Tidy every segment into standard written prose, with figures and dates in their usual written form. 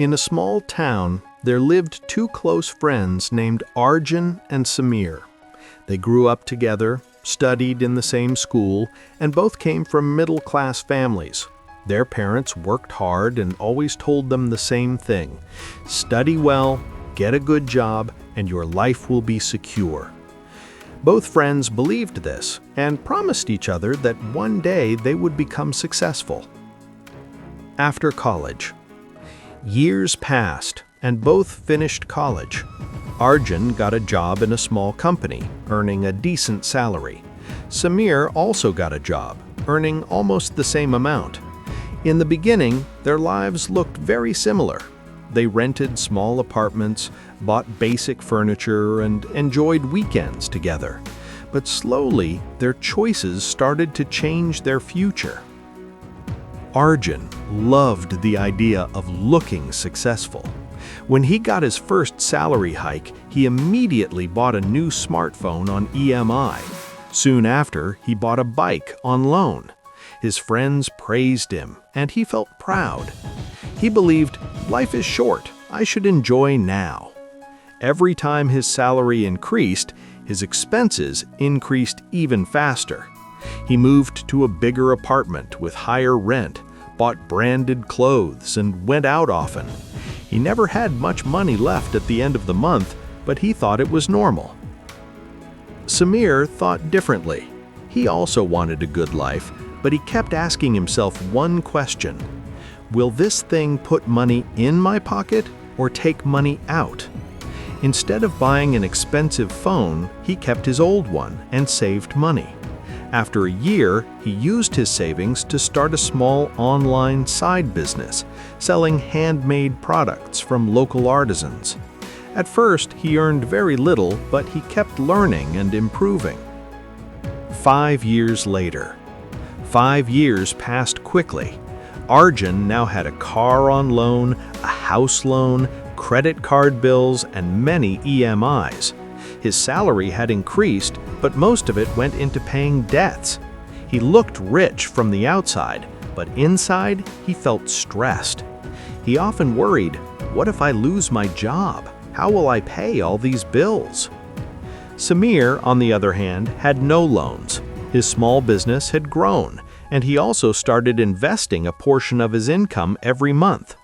In a small town, there lived two close friends named Arjun and Samir. They grew up together, studied in the same school, and both came from middle-class families. Their parents worked hard and always told them the same thing: study well, get a good job, and your life will be secure. Both friends believed this and promised each other that one day they would become successful. After college, years passed and both finished college. Arjun got a job in a small company, earning a decent salary. Samir also got a job, earning almost the same amount. In the beginning, their lives looked very similar. They rented small apartments, bought basic furniture, and enjoyed weekends together. But slowly, their choices started to change their future. Arjun loved the idea of looking successful. When he got his first salary hike, he immediately bought a new smartphone on EMI. Soon after, he bought a bike on loan. His friends praised him, and he felt proud. He believed, life is short, I should enjoy now. Every time his salary increased, his expenses increased even faster. He moved to a bigger apartment with higher rent, bought branded clothes, and went out often. He never had much money left at the end of the month, but he thought it was normal. Samir thought differently. He also wanted a good life, but he kept asking himself one question: will this thing put money in my pocket or take money out? Instead of buying an expensive phone, he kept his old one and saved money. After a year, he used his savings to start a small online side business, selling handmade products from local artisans. At first, he earned very little, but he kept learning and improving. 5 years later. 5 years passed quickly. Arjun now had a car on loan, a house loan, credit card bills, and many EMIs. His salary had increased, but most of it went into paying debts. He looked rich from the outside, but inside he felt stressed. He often worried, what if I lose my job? How will I pay all these bills? Samir, on the other hand, had no loans. His small business had grown, and he also started investing a portion of his income every month.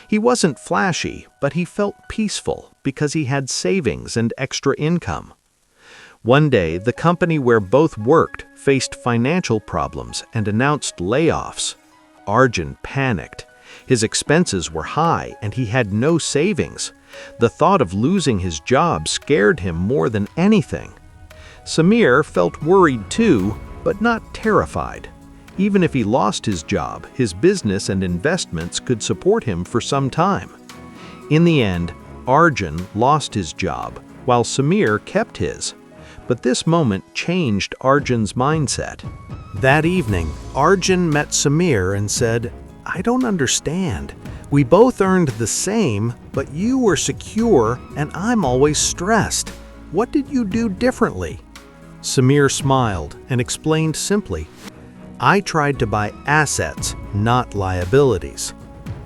He wasn't flashy, but he felt peaceful because he had savings and extra income. One day, the company where both worked faced financial problems and announced layoffs. Arjun panicked. His expenses were high and he had no savings. The thought of losing his job scared him more than anything. Samir felt worried too, but not terrified. Even if he lost his job, his business and investments could support him for some time. In the end, Arjun lost his job, while Samir kept his. But this moment changed Arjun's mindset. That evening, Arjun met Samir and said, I don't understand. We both earned the same, but you were secure and I'm always stressed. What did you do differently? Samir smiled and explained simply, I tried to buy assets, not liabilities.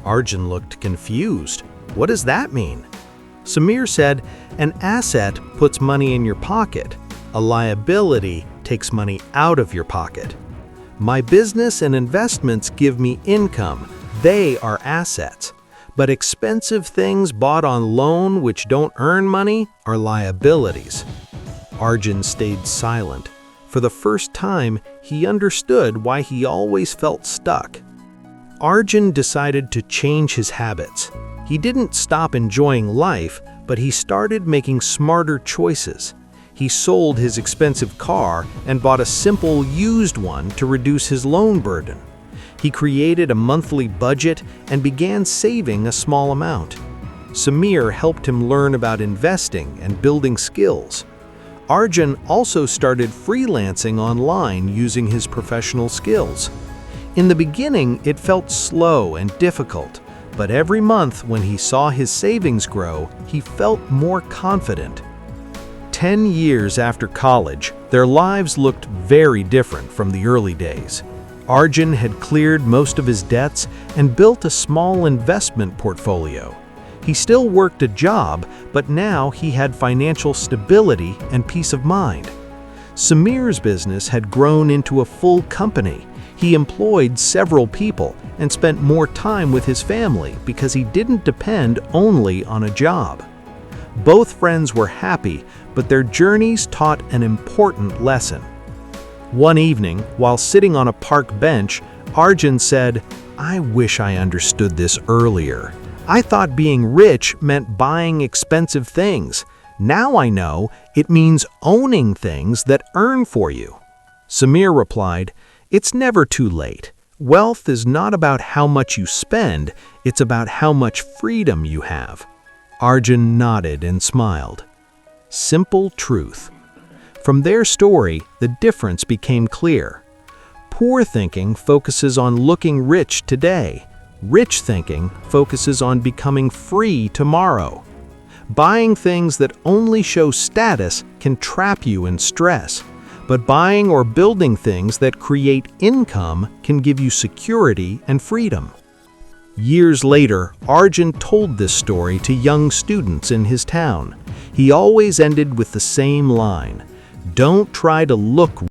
Arjun looked confused. What does that mean? Samir said, an asset puts money in your pocket. A liability takes money out of your pocket. My business and investments give me income. They are assets. But expensive things bought on loan which don't earn money are liabilities. Arjun stayed silent. For the first time, he understood why he always felt stuck. Arjun decided to change his habits. He didn't stop enjoying life, but he started making smarter choices. He sold his expensive car and bought a simple used one to reduce his loan burden. He created a monthly budget and began saving a small amount. Samir helped him learn about investing and building skills. Arjun also started freelancing online using his professional skills. In the beginning, it felt slow and difficult, but every month when he saw his savings grow, he felt more confident. 10 years after college, their lives looked very different from the early days. Arjun had cleared most of his debts and built a small investment portfolio. He still worked a job, but now he had financial stability and peace of mind. Samir's business had grown into a full company. He employed several people and spent more time with his family because he didn't depend only on a job. Both friends were happy, but their journeys taught an important lesson. One evening, while sitting on a park bench, Arjun said, "I wish I understood this earlier. I thought being rich meant buying expensive things. Now I know it means owning things that earn for you." Samir replied, "It's never too late. Wealth is not about how much you spend, it's about how much freedom you have." Arjun nodded and smiled. Simple truth. From their story, the difference became clear. Poor thinking focuses on looking rich today. Rich thinking focuses on becoming free tomorrow. Buying things that only show status can trap you in stress, but buying or building things that create income can give you security and freedom. Years later, Arjun told this story to young students in his town. He always ended with the same line, "Don't try to look